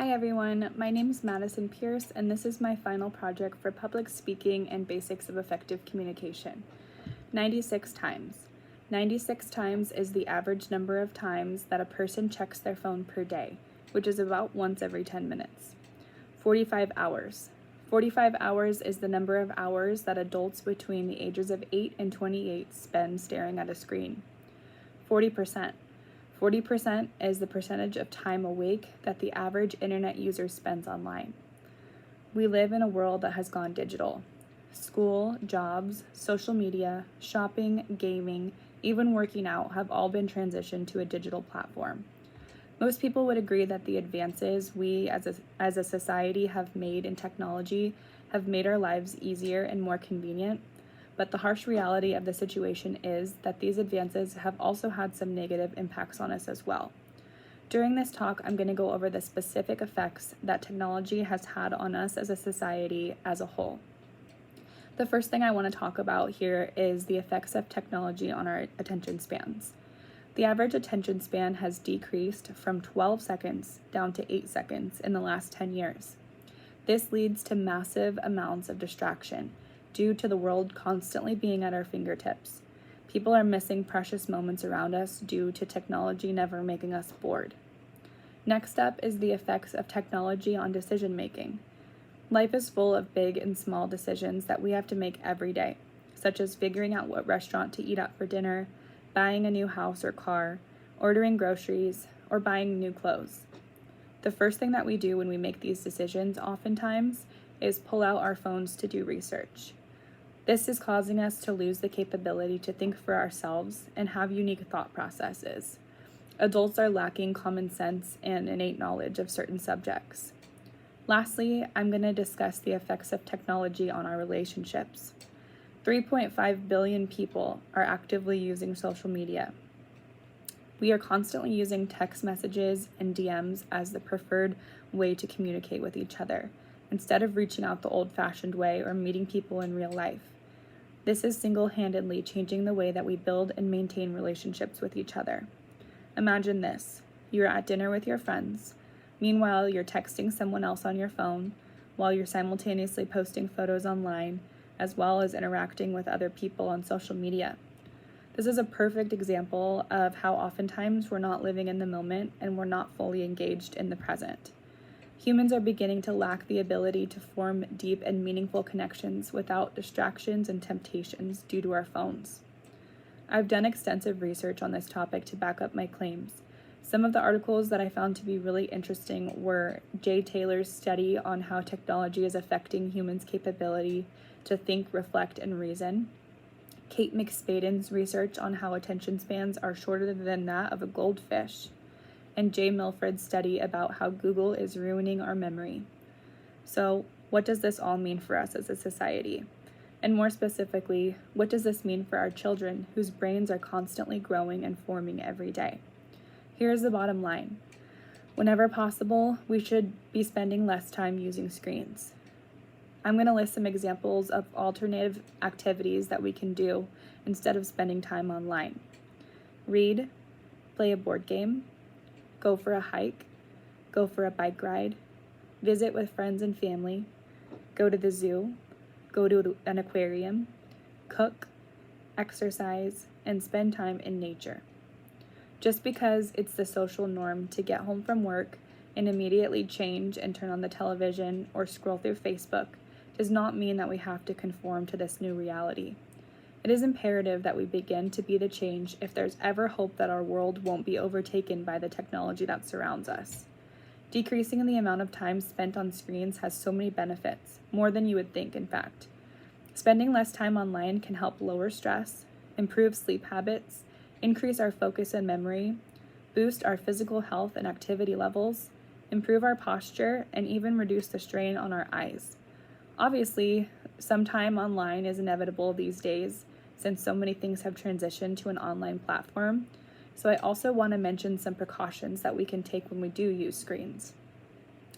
Hi everyone, my name is Madison Pierce, and this is my final project for public speaking and basics of effective communication. 96 times. 96 times is the average number of times that a person checks their phone per day, which is about once every 10 minutes. 45 hours. 45 hours is the number of hours that adults between the ages of 8 and 28 spend staring at a screen. 40%. 40% is the percentage of time awake that the average internet user spends online. We live in a world that has gone digital. School, jobs, social media, shopping, gaming, even working out have all been transitioned to a digital platform. Most people would agree that the advances we as a society have made in technology have made our lives easier and more convenient. But the harsh reality of the situation is that these advances have also had some negative impacts on us as well. During this talk, I'm going to go over the specific effects that technology has had on us as a society as a whole. The first thing I want to talk about here is the effects of technology on our attention spans. The average attention span has decreased from 12 seconds down to 8 seconds in the last 10 years. This leads to massive amounts of distraction due to the world constantly being at our fingertips. People are missing precious moments around us due to technology never making us bored. Next up is the effects of technology on decision making. Life is full of big and small decisions that we have to make every day, such as figuring out what restaurant to eat at for dinner, buying a new house or car, ordering groceries, or buying new clothes. The first thing that we do when we make these decisions oftentimes is pull out our phones to do research. This is causing us to lose the capability to think for ourselves and have unique thought processes. Adults are lacking common sense and innate knowledge of certain subjects. Lastly, I'm going to discuss the effects of technology on our relationships. 3.5 billion people are actively using social media. We are constantly using text messages and DMs as the preferred way to communicate with each other, instead of reaching out the old-fashioned way or meeting people in real life. This is single-handedly changing the way that we build and maintain relationships with each other. Imagine this. You're at dinner with your friends. Meanwhile, you're texting someone else on your phone while you're simultaneously posting photos online, as well as interacting with other people on social media. This is a perfect example of how oftentimes we're not living in the moment and we're not fully engaged in the present. Humans are beginning to lack the ability to form deep and meaningful connections without distractions and temptations due to our phones. I've done extensive research on this topic to back up my claims. Some of the articles that I found to be really interesting were Jay Taylor's study on how technology is affecting humans' capability to think, reflect, and reason, Kate McSpaden's research on how attention spans are shorter than that of a goldfish, and Jay Milford's study about how Google is ruining our memory. So, what does this all mean for us as a society? And more specifically, what does this mean for our children whose brains are constantly growing and forming every day? Here's the bottom line. Whenever possible, we should be spending less time using screens. I'm going to list some examples of alternative activities that we can do instead of spending time online. Read, play a board game, go for a hike, go for a bike ride, visit with friends and family, go to the zoo, go to an aquarium, cook, exercise, and spend time in nature. Just because it's the social norm to get home from work and immediately change and turn on the television or scroll through Facebook does not mean that we have to conform to this new reality. It is imperative that we begin to be the change if there's ever hope that our world won't be overtaken by the technology that surrounds us. Decreasing the amount of time spent on screens has so many benefits, more than you would think, in fact. Spending less time online can help lower stress, improve sleep habits, increase our focus and memory, boost our physical health and activity levels, improve our posture, and even reduce the strain on our eyes. Obviously, some time online is inevitable these days, since so many things have transitioned to an online platform. So I also want to mention some precautions that we can take when we do use screens.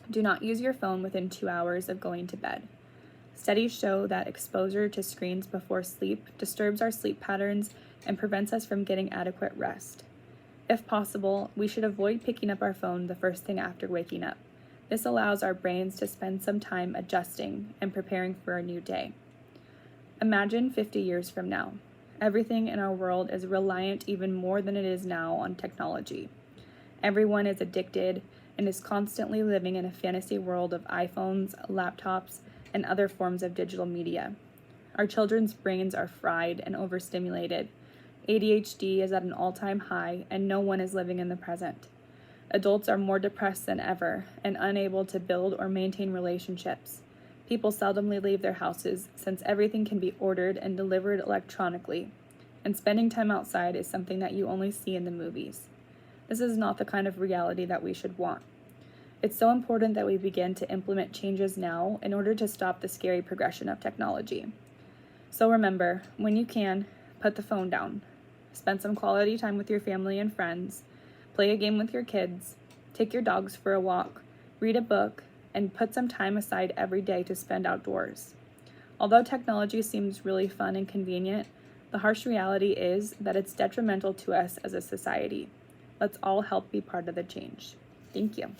Do not use your phone within 2 hours of going to bed. Studies show that exposure to screens before sleep disturbs our sleep patterns and prevents us from getting adequate rest. If possible, we should avoid picking up our phone the first thing after waking up. This allows our brains to spend some time adjusting and preparing for a new day. Imagine 50 years from now. Everything in our world is reliant even more than it is now on technology. Everyone is addicted and is constantly living in a fantasy world of iPhones, laptops, and other forms of digital media. Our children's brains are fried and overstimulated. ADHD is at an all-time high, and no one is living in the present. Adults are more depressed than ever and unable to build or maintain relationships. People seldomly leave their houses since everything can be ordered and delivered electronically, and spending time outside is something that you only see in the movies. This is not the kind of reality that we should want. It's so important that we begin to implement changes now in order to stop the scary progression of technology. So remember, when you can, put the phone down. Spend some quality time with your family and friends. Play a game with your kids. Take your dogs for a walk. Read a book. And put some time aside every day to spend outdoors. Although technology seems really fun and convenient, the harsh reality is that it's detrimental to us as a society. Let's all help be part of the change. Thank you.